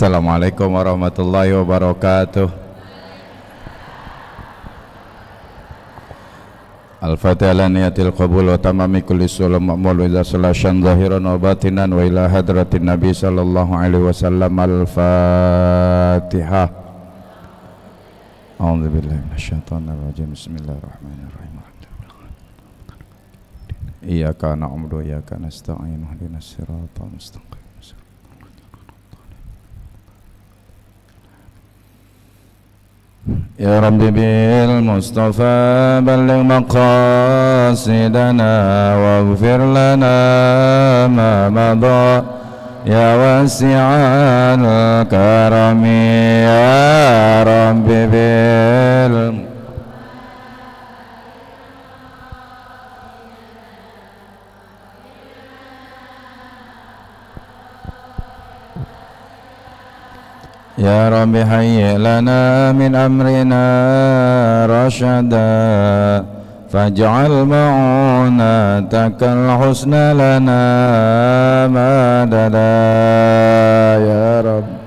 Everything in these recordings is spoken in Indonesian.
Assalamualaikum warahmatullahi wabarakatuh. Al-Fatihah ala niyatil qabul wa tamami kulli sulam ma'mul wa idha salashan zahiran wa batinan wa ila hadratin Nabi sallallahu alaihi wasallam. Al-Fatihah. A'udzu billahi minasyaitonir rajim. Bismillahirrahmanirrahim. Iyyaka na'budu wa iyyaka nasta'in. Ihdinas siratal mustaqim. Ya Rabbi bil Mustafa balligh maqasidana waghfir lana ma madha ya wasi'al karami ya Rabbi bil Ya Rabbi hayyi lana min amrina rasyada faj'al ma'unatakal husna lana madada ya Rabbi.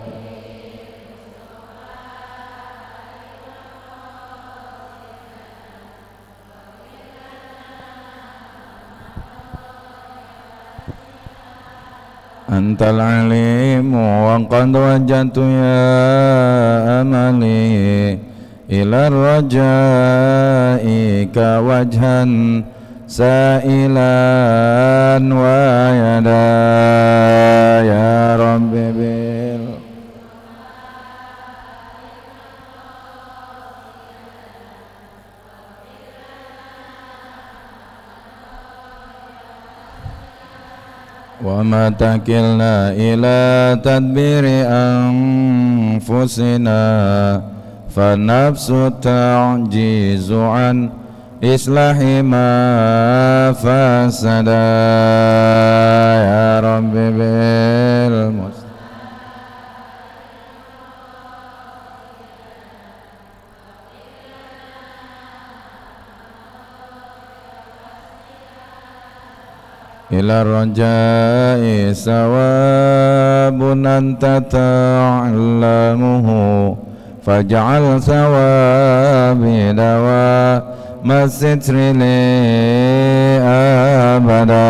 Antal alimu wa qad wajjahtu ya amali ila rajaika wajhan sa'ilan wa yada ya Rabbi bil wa ma takilna ila tadbiri anfusina fa nafsu ta'jizu an islahi ma fasada ya Rabbi bil ila rajai sawabun anta ta'lamuhu faj'al sawabi dawa masitri li abada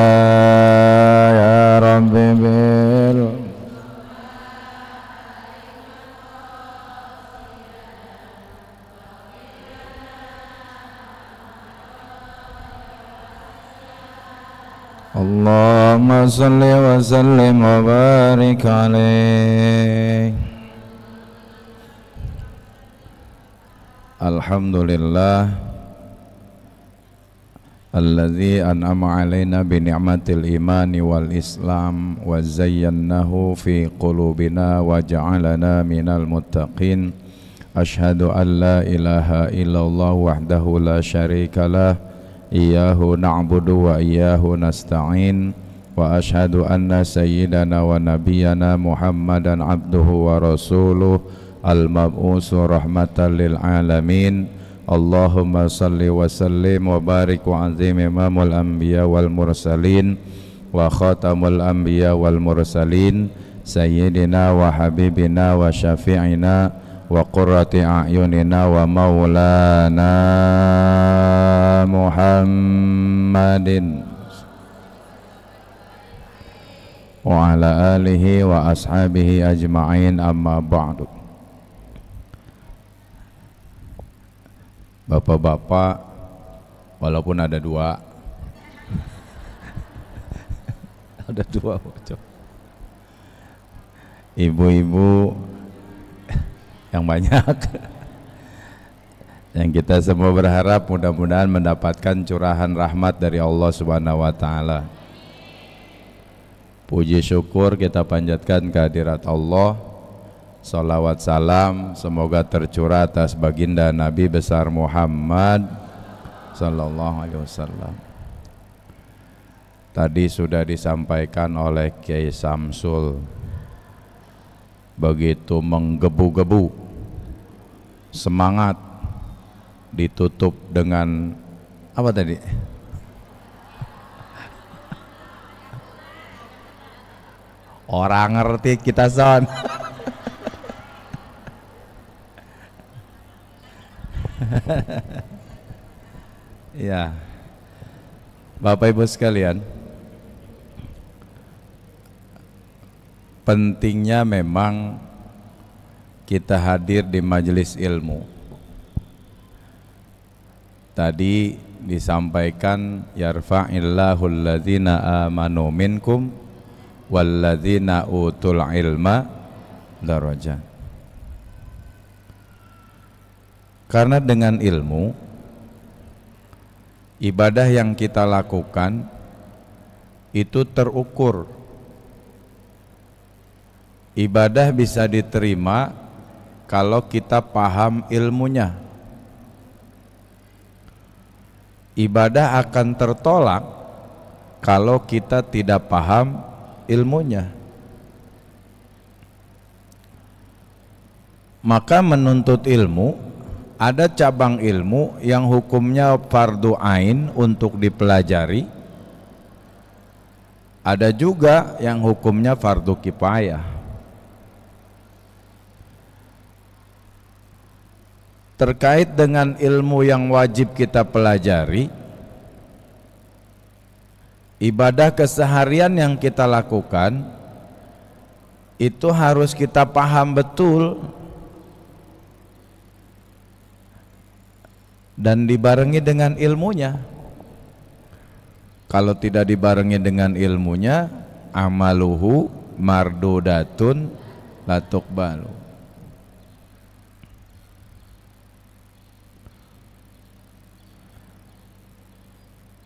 ya Rabbi bil Allahumma salli wa sallim wa barik alaih. Alhamdulillah alladzi an'ama alaina bi ni'matil imani wal islam wa zayyannahu fi qulubina wa ja'alana minal muttaqin. Ashhadu an la ilaha illallah wahdahu la syarikalah Iyyahu na'budu wa iyyahu nasta'in wa ashhadu anna sayyidana wa nabiyyana Muhammadan abduhu wa rasuluh al-mab'usu rahmatan lil alamin. Allahumma salli wa sallim wa barik wa azim imamul anbiya wal mursalin wa khatamul anbiya wal mursalin sayyidina wa habibina wa syafi'ina wa qurrati a'yunina wa maulana Muhammadin wa ala alihi wa ashabihi ajma'in amma ba'du. Bapak-bapak, walaupun ada dua ada dua ibu-ibu yang banyak yang kita semua berharap mudah-mudahan mendapatkan curahan rahmat dari Allah Subhanahu wa taala. Puji syukur kita panjatkan kehadirat Allah. Salawat salam semoga tercurah atas baginda Nabi besar Muhammad sallallahu alaihi wasallam. Tadi sudah disampaikan oleh Kiai Samsul, begitu menggebu-gebu semangat ditutup dengan apa tadi? Orang ngerti kita son. Ya, Bapak Ibu sekalian, pentingnya memang kita hadir di majelis ilmu. Tadi disampaikan yarfa'illahu alladzina amanu minkum walladzina utul ilma darajat. Karena dengan ilmu, ibadah yang kita lakukan itu terukur. Ibadah bisa diterima kalau kita paham ilmunya. Ibadah akan tertolak kalau kita tidak paham ilmunya. Maka menuntut ilmu, ada cabang ilmu yang hukumnya fardu ain untuk dipelajari, ada juga yang hukumnya fardu kifayah. Terkait dengan ilmu yang wajib kita pelajari, ibadah keseharian yang kita lakukan itu harus kita paham betul dan dibarengi dengan ilmunya. Kalau tidak dibarengi dengan ilmunya, amaluhu mardudatun la tuqbalu.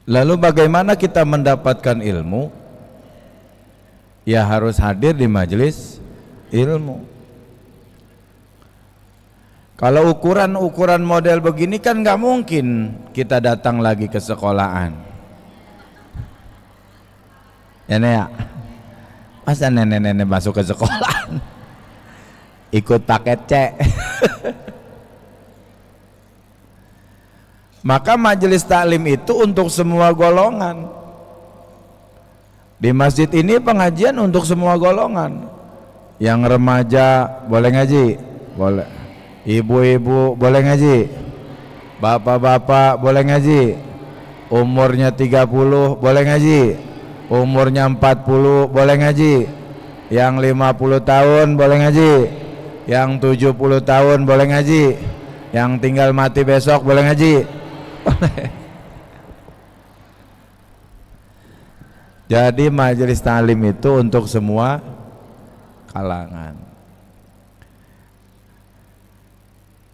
Lalu bagaimana kita mendapatkan ilmu? Ya harus hadir di majelis ilmu. Kalau ukuran model begini kan nggak mungkin kita datang lagi ke sekolahan. Ya Nek, masa nenek-nenek masuk ke sekolahan ikut paket C. Maka majelis taklim itu untuk semua golongan. Di masjid ini pengajian untuk semua golongan. Yang remaja boleh ngaji? Boleh. Ibu-ibu boleh ngaji, bapak-bapak boleh ngaji, umurnya 30 boleh ngaji, umurnya 40 boleh ngaji, yang 50 tahun boleh ngaji, yang 70 tahun boleh ngaji, yang tinggal mati besok boleh ngaji. Jadi majelis ta'lim itu untuk semua kalangan.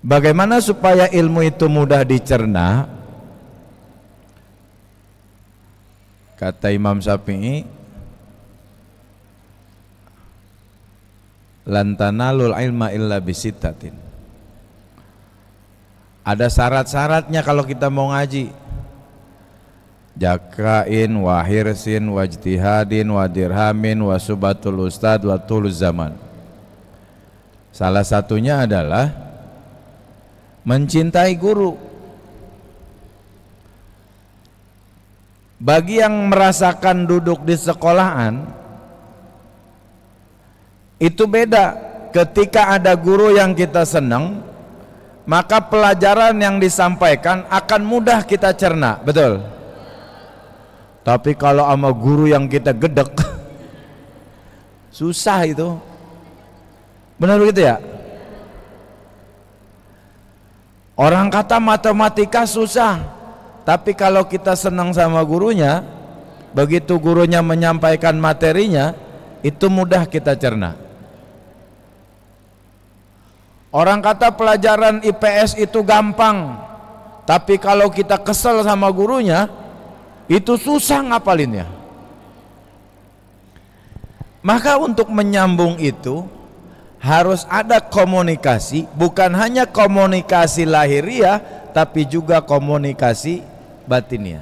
Bagaimana supaya ilmu itu mudah dicerna? Kata Imam Syafi'i, lan tanalul ilma illa bisittatin. Ada syarat-syaratnya kalau kita mau ngaji. Jakain, wahirsin, wajtihadin, wadirhamin, wasubatul ustad, watuluz zaman. Salah satunya adalah mencintai guru. Bagi yang merasakan duduk di sekolahan itu beda. Ketika ada guru yang kita senang, maka pelajaran yang disampaikan akan mudah kita cerna, betul. Tapi kalau sama guru yang kita gedek susah itu. Benar begitu ya? Orang kata matematika susah, tapi kalau kita senang sama gurunya, begitu gurunya menyampaikan materinya, itu mudah kita cerna. Orang kata pelajaran IPS itu gampang, tapi kalau kita kesel sama gurunya, itu susah ngapalinnya. Maka untuk menyambung itu harus ada komunikasi, bukan hanya komunikasi lahiriah, tapi juga komunikasi batiniah,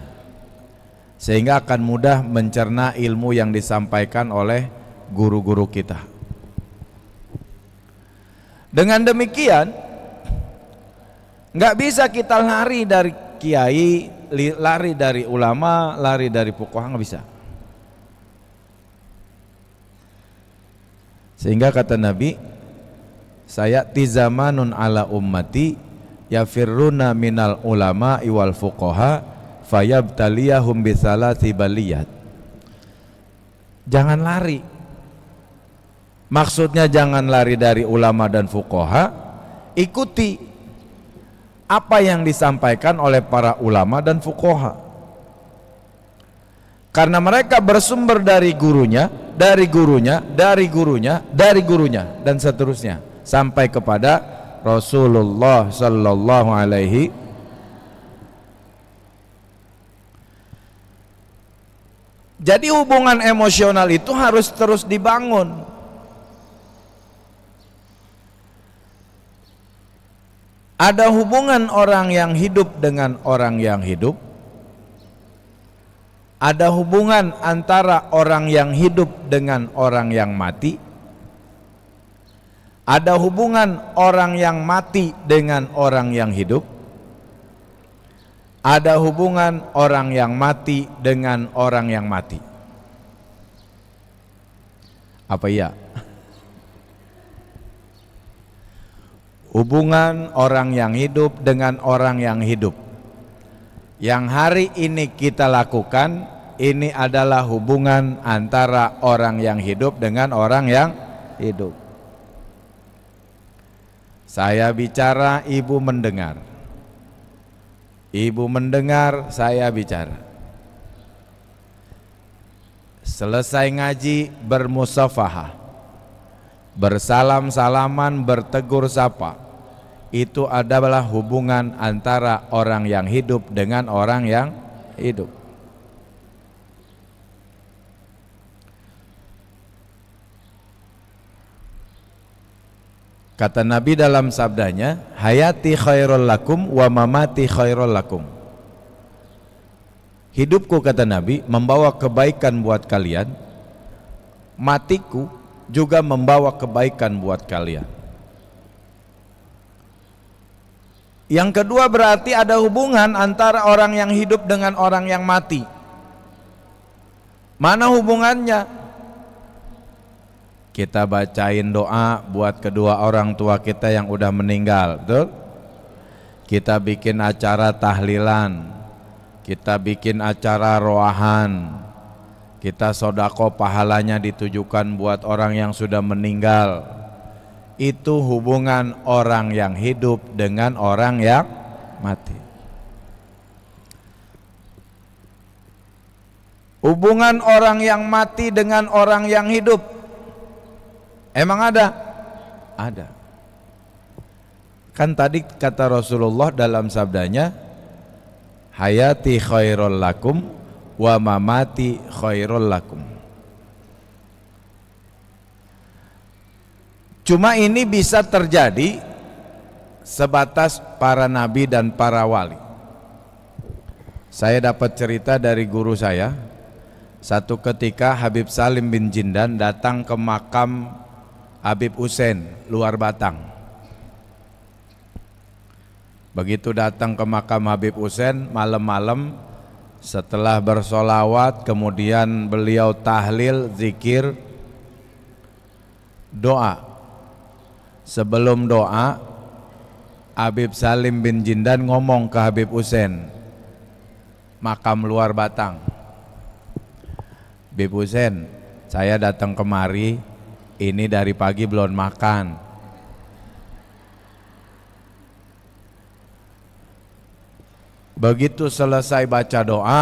sehingga akan mudah mencerna ilmu yang disampaikan oleh guru-guru kita. Dengan demikian, nggak bisa kita lari dari kiai, lari dari ulama, lari dari fuqaha, nggak bisa. Sehingga kata Nabi, saya tizamanun ala ummati yafirruna minal ulama wal fuqaha fayabtaliyahum bisalati baliyat. Jangan lari. Maksudnya jangan lari dari ulama dan fuqaha, ikuti apa yang disampaikan oleh para ulama dan fuqaha. Karena mereka bersumber dari gurunya, dari gurunya, dari gurunya, dari gurunya, dan seterusnya sampai kepada Rasulullah sallallahu alaihi. Jadi hubungan emosional itu harus terus dibangun. Ada hubungan orang yang hidup dengan orang yang hidup. Ada hubungan antara orang yang hidup dengan orang yang mati. Ada hubungan orang yang mati dengan orang yang hidup. Ada hubungan orang yang mati dengan orang yang mati. Apa iya? Hubungan orang yang hidup dengan orang yang hidup. Yang hari ini kita lakukan, ini adalah hubungan antara orang yang hidup dengan orang yang hidup. Saya bicara, ibu mendengar. Ibu mendengar, saya bicara. Selesai ngaji, bermusafahah, bersalam-salaman, bertegur sapa. Itu adalah hubungan antara orang yang hidup dengan orang yang hidup. Kata Nabi dalam sabdanya, hayati khairul lakum wa mamati khairul lakum. Hidupku, kata Nabi, membawa kebaikan buat kalian, matiku juga membawa kebaikan buat kalian. Yang kedua berarti ada hubungan antara orang yang hidup dengan orang yang mati. Mana hubungannya? Kita bacain doa buat kedua orang tua kita yang udah meninggal, betul? Kita bikin acara tahlilan, kita bikin acara roahan, kita sodako pahalanya ditujukan buat orang yang sudah meninggal. Itu hubungan orang yang hidup dengan orang yang mati. Hubungan orang yang mati dengan orang yang hidup, emang ada? Ada. Kan tadi kata Rasulullah dalam sabdanya, hayati khairul lakum wa mamati khairul lakum. Cuma ini bisa terjadi sebatas para nabi dan para wali. Saya dapat cerita dari guru saya. Satu ketika Habib Salim bin Jindan datang ke makam Habib Hussein luar Batang. Begitu datang ke makam Habib Hussein malam-malam, setelah bersolawat kemudian beliau tahlil, zikir, doa. Sebelum doa, Habib Salim bin Jindan ngomong ke Habib Hussein, makam luar Batang, Habib Hussein, saya datang kemari, ini dari pagi belum makan. Begitu selesai baca doa,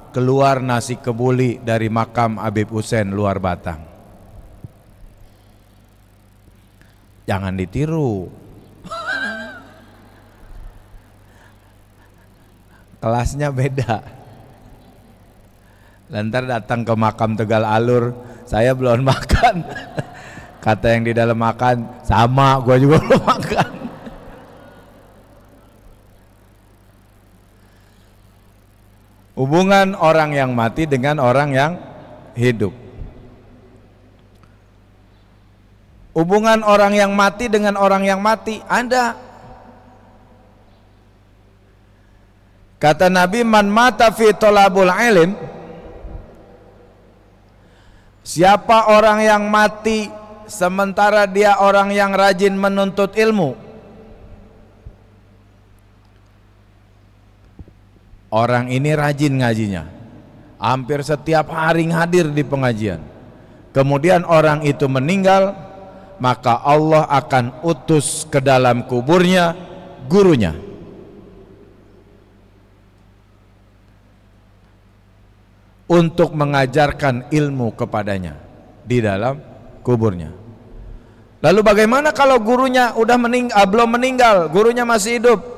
keluar nasi kebuli dari makam Habib Hussein luar Batang. Jangan ditiru. Kelasnya beda. Lantar datang ke makam Tegal Alur, saya belum makan. Kata yang di dalam makan, sama, gua juga belum makan. Hubungan orang yang mati dengan orang yang hidup. Hubungan orang yang mati dengan orang yang mati ada. Kata Nabi, man mata fi thalabul ilm, siapa orang yang mati sementara dia orang yang rajin menuntut ilmu, Orang ini rajin ngajinya, hampir setiap hari hadir di pengajian. Kemudian orang itu meninggal, maka Allah akan utus ke dalam kuburnya gurunya. Untuk mengajarkan ilmu kepadanya di dalam kuburnya. Lalu bagaimana kalau gurunya udah belum meninggal, gurunya masih hidup?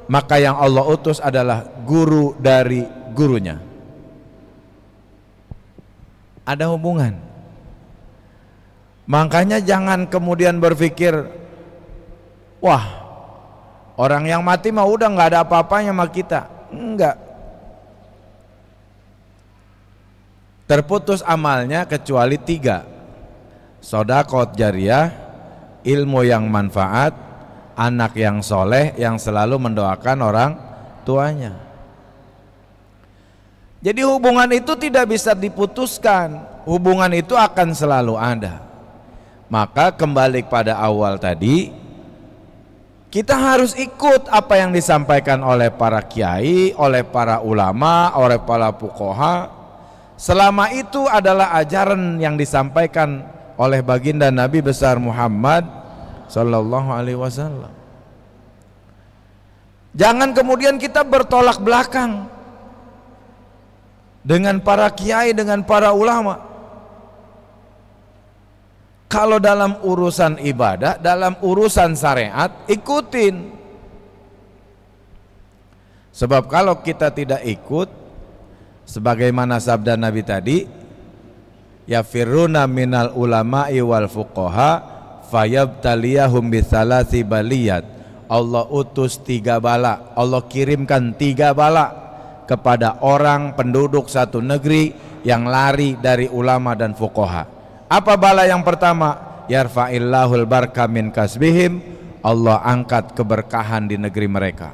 Maka yang Allah utus adalah guru dari gurunya. Ada hubungan. Makanya jangan kemudian berpikir, wah, orang yang mati mah udah nggak ada apa-apanya sama kita. Enggak. Terputus amalnya kecuali 3: sedekah jariyah, ilmu yang manfaat, anak yang soleh yang selalu mendoakan orang tuanya. Jadi hubungan itu tidak bisa diputuskan, hubungan itu akan selalu ada. Maka kembali pada awal tadi, kita harus ikut apa yang disampaikan oleh para kiai, oleh para ulama, oleh para fuqaha. Selama itu adalah ajaran yang disampaikan oleh baginda Nabi besar Muhammad sallallahu alaihi wasallam. Jangan kemudian kita bertolak belakang dengan para kiai, dengan para ulama. Kalau dalam urusan ibadah, dalam urusan syariat, ikutin. Sebab kalau kita tidak ikut, sebagaimana sabda Nabi tadi, yafiruna minal ulama'i wal fuqaha fayabtaliyahum bithalasi baliyat. Allah utus 3 bala, Allah kirimkan 3 bala kepada orang penduduk satu negeri yang lari dari ulama dan fuqaha. Apa bala yang pertama? Yarfa'illahul barka min kasbihim, Allah angkat keberkahan di negeri mereka.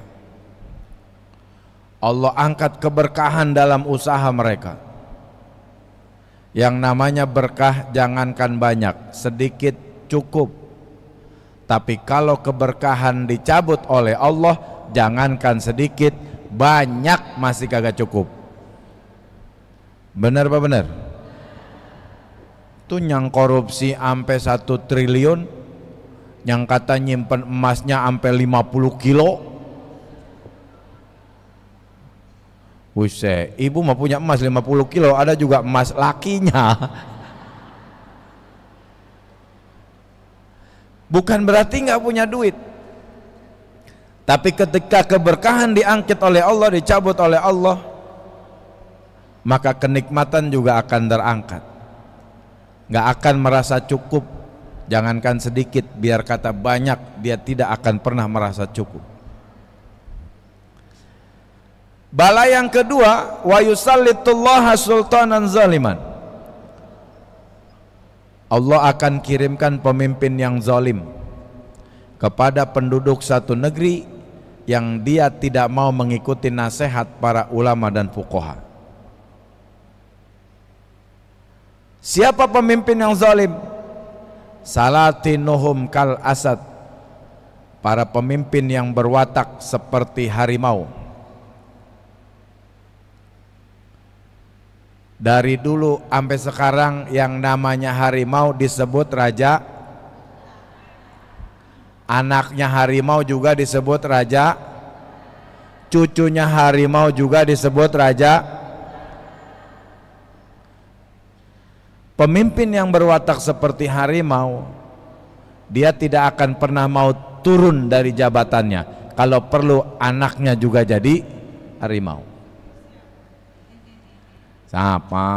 Allah angkat keberkahan dalam usaha mereka. Yang namanya berkah jangankan banyak, sedikit cukup. Tapi kalau keberkahan dicabut oleh Allah, jangankan sedikit, banyak masih kagak cukup. Benar apa benar? Tuh yang korupsi sampai 1 triliun, yang kata nyimpen emasnya sampai 50 kilo. Buset, ibu mah punya emas 50 kilo, ada juga emas lakinya. Bukan berarti nggak punya duit. Tapi ketika keberkahan diangkit oleh Allah, dicabut oleh Allah, maka kenikmatan juga akan terangkat. Nggak akan merasa cukup, jangankan sedikit, biar kata banyak, dia tidak akan pernah merasa cukup. Bala yang kedua, wa yusallitullaha sultanan zaliman. Allah akan kirimkan pemimpin yang zalim kepada penduduk satu negeri yang dia tidak mau mengikuti nasihat para ulama dan fuqaha. Siapa pemimpin yang zalim? Salatinuhum kal asad, para pemimpin yang berwatak seperti harimau. Dari dulu sampai sekarang yang namanya harimau disebut raja, anaknya harimau juga disebut raja, cucunya harimau juga disebut raja. Pemimpin yang berwatak seperti harimau, dia tidak akan pernah mau turun dari jabatannya. Kalau perlu anaknya juga jadi harimau. Siapa?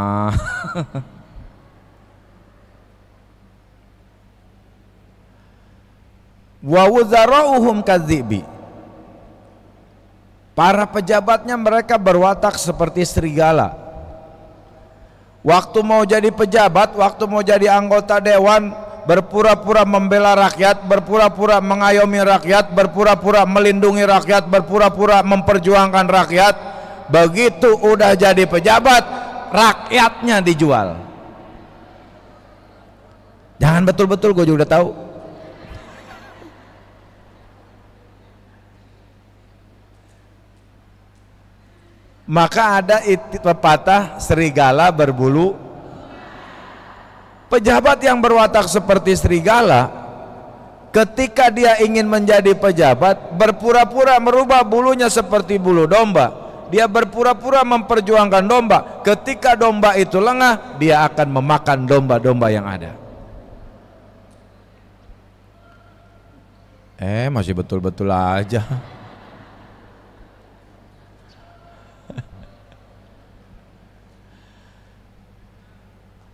Wa wuzara'uhum kadzibi, para pejabatnya mereka berwatak seperti serigala. Waktu mau jadi pejabat, waktu mau jadi anggota dewan, berpura-pura membela rakyat, berpura-pura mengayomi rakyat, berpura-pura melindungi rakyat, berpura-pura memperjuangkan rakyat. Begitu udah jadi pejabat, rakyatnya dijual. Jangan betul-betul, gue juga udah tahu. Maka ada pepatah serigala berbulu. Pejabat yang berwatak seperti serigala, ketika dia ingin menjadi pejabat, berpura-pura merubah bulunya seperti bulu domba. Dia berpura-pura memperjuangkan domba. Ketika domba itu lengah, dia akan memakan domba-domba yang ada. Masih betul-betul aja.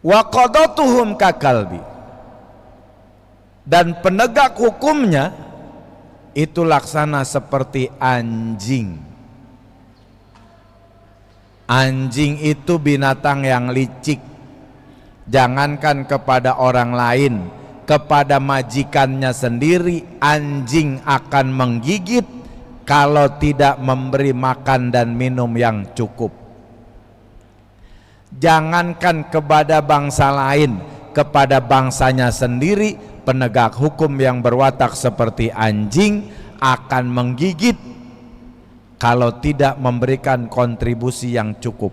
Wa qadatuhum kakalbi, dan penegak hukumnya itu laksana seperti anjing. Anjing itu binatang yang licik. Jangankan kepada orang lain, kepada majikannya sendiri anjing akan menggigit kalau tidak memberi makan dan minum yang cukup. Jangankan kepada bangsa lain, kepada bangsanya sendiri penegak hukum yang berwatak seperti anjing akan menggigit kalau tidak memberikan kontribusi yang cukup.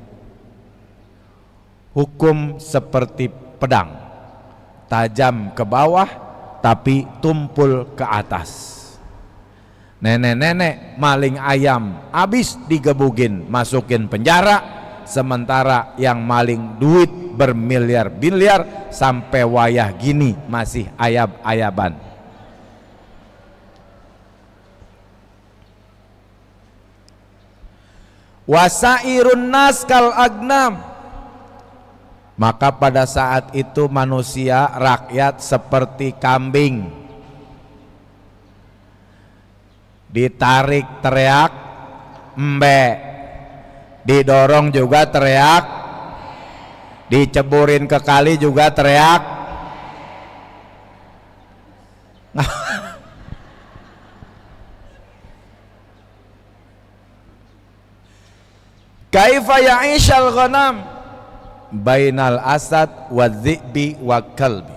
Hukum seperti pedang, tajam ke bawah tapi tumpul ke atas. Nenek-nenek maling ayam habis digebugin, masukin penjara. Sementara yang maling duit bermiliar-miliar sampai wayah gini masih ayab-ayaban. Wasairun nas kal agnam, maka pada saat itu manusia rakyat seperti kambing, ditarik teriak embe, didorong juga teriak, diceburin ke kali juga teriak. Kaifa ya'ishal ghanam bainal asad wa dhi'bi wa kalbi,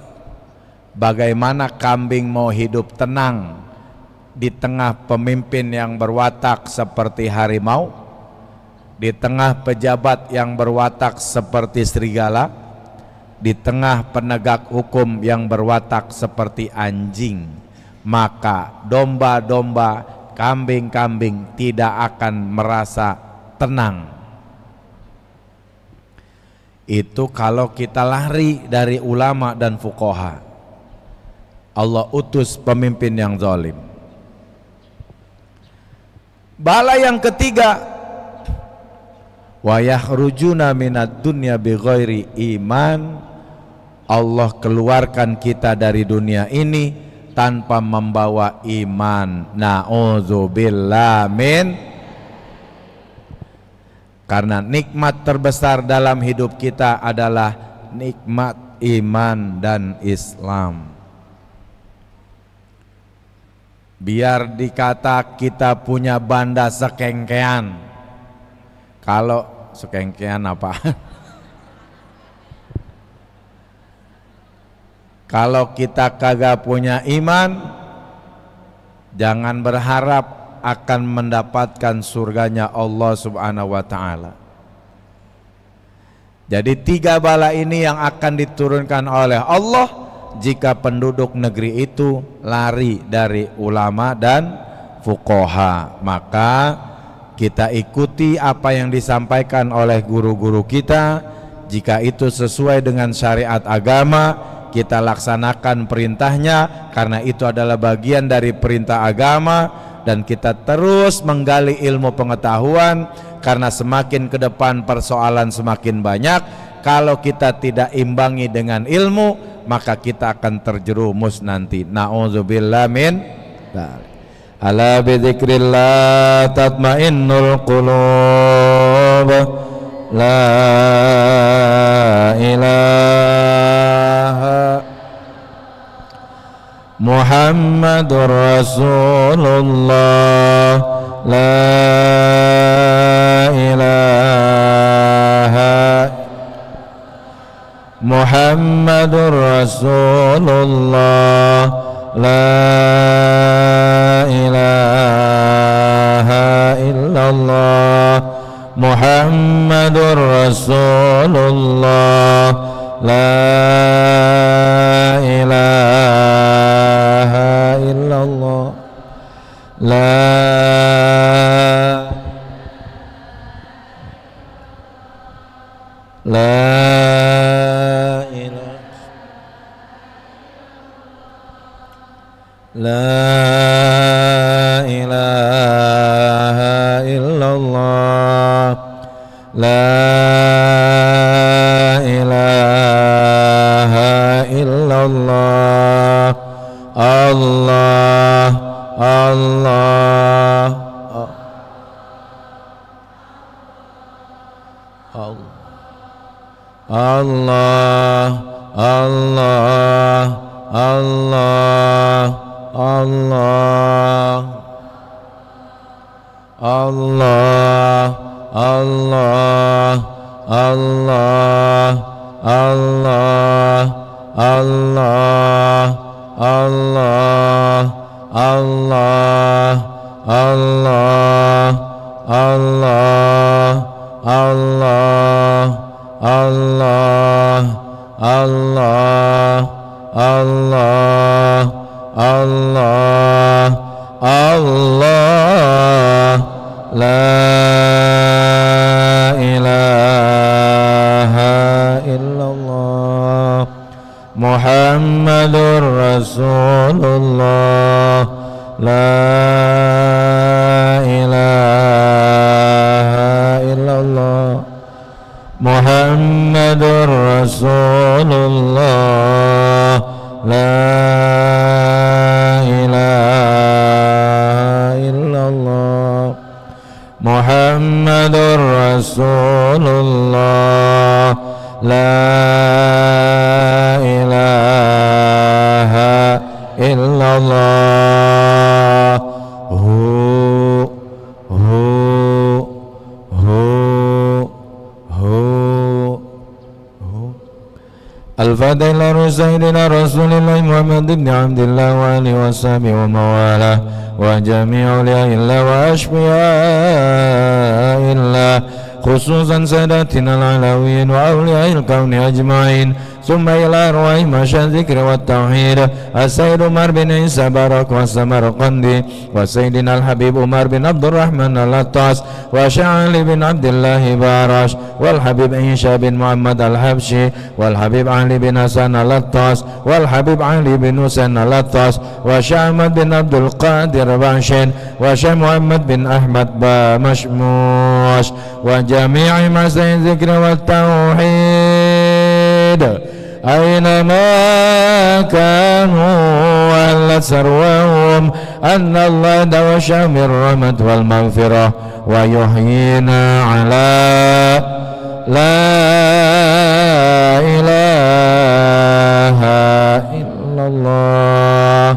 bagaimana kambing mau hidup tenang di tengah pemimpin yang berwatak seperti harimau, di tengah pejabat yang berwatak seperti serigala, di tengah penegak hukum yang berwatak seperti anjing. Maka domba-domba, kambing-kambing tidak akan merasa tenang. Itu kalau kita lari dari ulama dan fuqaha. Allah utus pemimpin yang zalim. Bala yang ketiga, wa yakhrujuna minad dunya bighairi iman, Allah keluarkan kita dari dunia ini tanpa membawa iman. Na'udzubillah min. Karena nikmat terbesar dalam hidup kita adalah nikmat iman dan Islam. Biar dikata kita punya banda sekengkean. Kalau sekengkean apa? Kalau kita kagak punya iman, jangan berharap akan mendapatkan surganya Allah Subhanahu wa ta'ala. Jadi 3 bala ini yang akan diturunkan oleh Allah jika penduduk negeri itu lari dari ulama dan fuqaha. Maka kita ikuti apa yang disampaikan oleh guru-guru kita. Jika itu sesuai dengan syariat agama, kita laksanakan perintahnya, karena itu adalah bagian dari perintah agama. Dan kita terus menggali ilmu pengetahuan, karena semakin ke depan persoalan semakin banyak. Kalau kita tidak imbangi dengan ilmu, maka kita akan terjerumus nanti. Na'udzubillah min dzalik. Ala bidzikrillah tatmainnul qulub. La ilaha Muhammadur Rasulullah. La ilaha Muhammadur Rasulullah. La ilaha illallah Muhammad Muhammadur Rasulullah. La ilaha illallah. Muhammadur Rasulullah. La ilaha illallah. Muhammadur Rasulullah. La ilaha illallah. Muhammadur Rasulullah. La ilaha illallah. Al-Fatihah ila Sayyidina Rasulillah Muhammad ibn Abdillah wa alihi wa sahbihi wa mawalah wa jami'i awliya'illah wa ashbiya'illah, khususan sadatina al-alawiyin wa awliya'il kauni ajma'in. Summa ila arwahi masyad zikri wa tauhid as-Sayyid Umar bin Isa Barak wa Samarqandi wa Sayyidina al-Habib Umar bin Abdurrahman al-Attas wa Sya'ali bin Abdullah Barash wal Habib Isha bin Muhammad al-Habshi wal Habib Ali bin Hasan al-Attas wal Habib Ali bin Husain al-Attas wa Syahmad bin Abdul Qadir Bashin wa Syekh Muhammad bin Ahmad Mashmush wa jami'i masyayikh zikri wa tauhid أينما كانوا وأهل ثروهم أن الله دوشهم الرحمة والمغفرة ويحيينا على لا إله إلا الله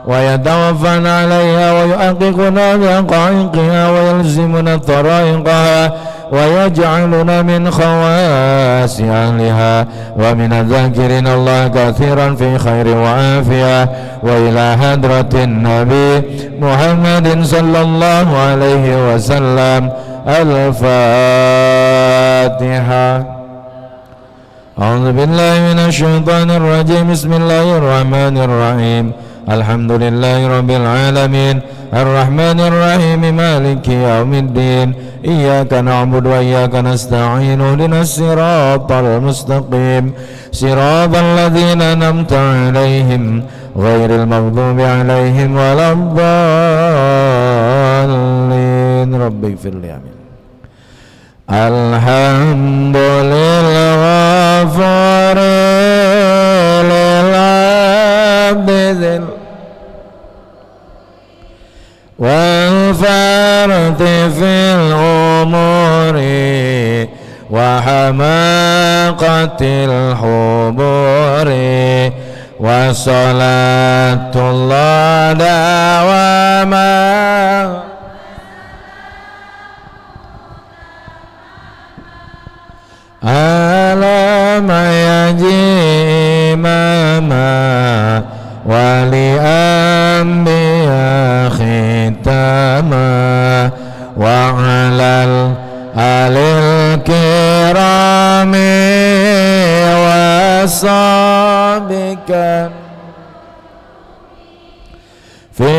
ويتوفنا عليها ويحققنا بحقائقها ويلزمنا طرائقها ويجعلنا من خواص أهلها ومن الذاكرين الله كثيرا في خير وعافية وإلى حضرة النبي محمد صلى الله عليه وسلم. الفاتحة. أعوذ بالله من الشيطان الرجيم. بسم الله الرحمن الرحيم. الحمد لله رب العالمين الرحمن الرحيم مالك يوم الدين إياك نعبد وإياك نستعين اهدنا الصراط المستقيم صراط الذين أنعمت عليهم غير المغضوب عليهم ولا الضالين. رب اغفر لي. آمين. الحمد لله غفور للعبد ذي والفرط في الأمور وحماقة الحبور وصلاة الله دواما على ما يجي إماما ولأنبياء ختاما وعلى الآل الكرام أصابك في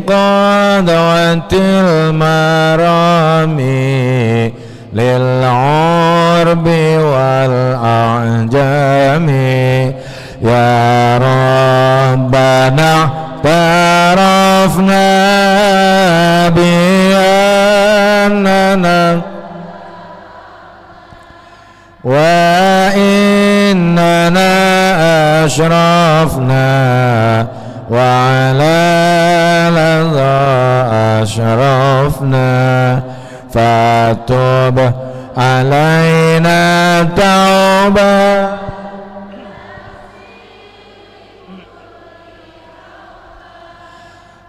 قدوة المرام للعرب والأعجام يا ربنا اعترفنا بأننا وإننا أشرفنا وعلى لظى أشرفنا فتوب علينا توبة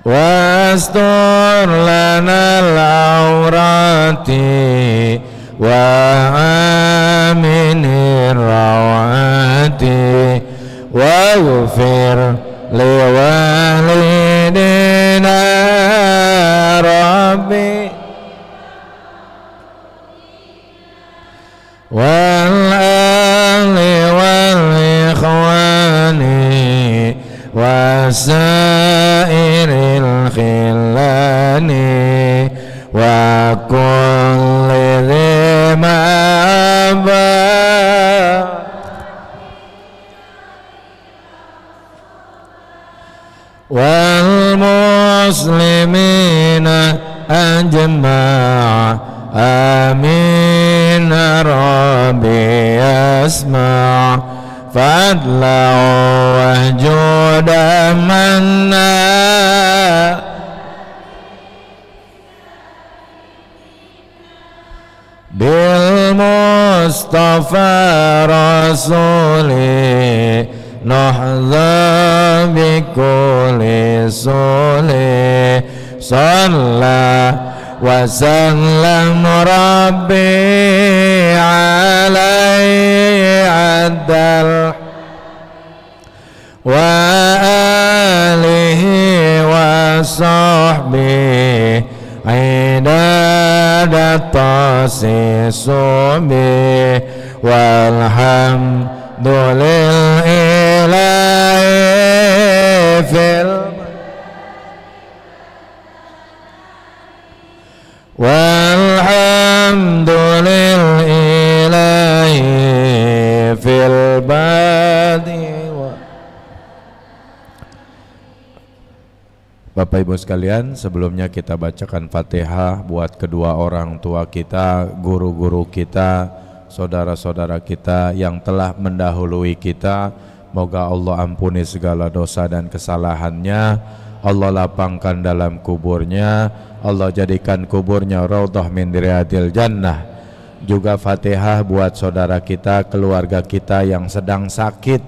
واستر لنا العورات وآمن الروعات واغفر لوالدينا ربي والأهل والإخوان وسائر الخلان وكل ذي محبة والمسلمين أجمع آمين ربي أسمع فضلا وجودا منا بالمصطفى رسولي نحظى بكل سولي صلى وسلم ربي عليه عدل وآله وصحبه عداد التاسيس به والحمد لله في والحمد لله في البادي. Bapak Ibu sekalian, sebelumnya kita bacakan Fatihah buat kedua orang tua kita, guru-guru kita, saudara-saudara kita yang telah mendahului kita. Moga Allah ampuni segala dosa dan kesalahannya, Allah lapangkan dalam kuburnya, Allah jadikan kuburnya raudhah min riyadil jannah. Juga Fatihah buat saudara kita, keluarga kita yang sedang sakit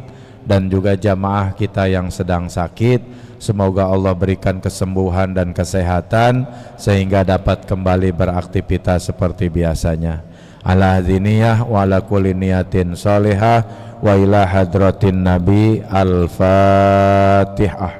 dan juga jamaah kita yang sedang sakit. Semoga Allah berikan kesembuhan dan kesehatan sehingga dapat kembali beraktivitas seperti biasanya. Ala hadziniyah wa ala kulli niyatin sholihah wa ila hadratin nabi. Al-Fatihah.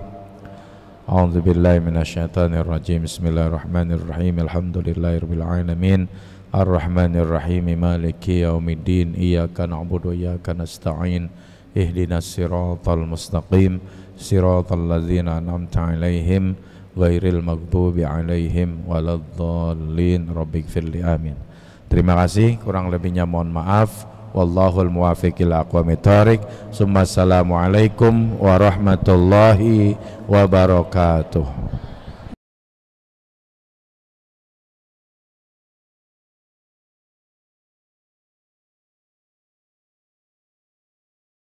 A'udzu billahi minasyaitonir rajim. Bismillahirrahmanirrahim. Alhamdulillahirabbil alamin. Ar-Rahmanir Rahim. Maliki yaumiddin. Iyyaka na'budu wa iyyaka nasta'in. Ihdinas siratal mustaqim. Siratal ladzina an'amta 'alaihim ghairil maghdubi 'alaihim waladdallin. Rabbighfirli. Amin. Terima kasih, kurang lebihnya mohon maaf. Wallahul muwaffiq ila aqwamit thoriq. Assalamualaikum warahmatullahi wabarakatuh.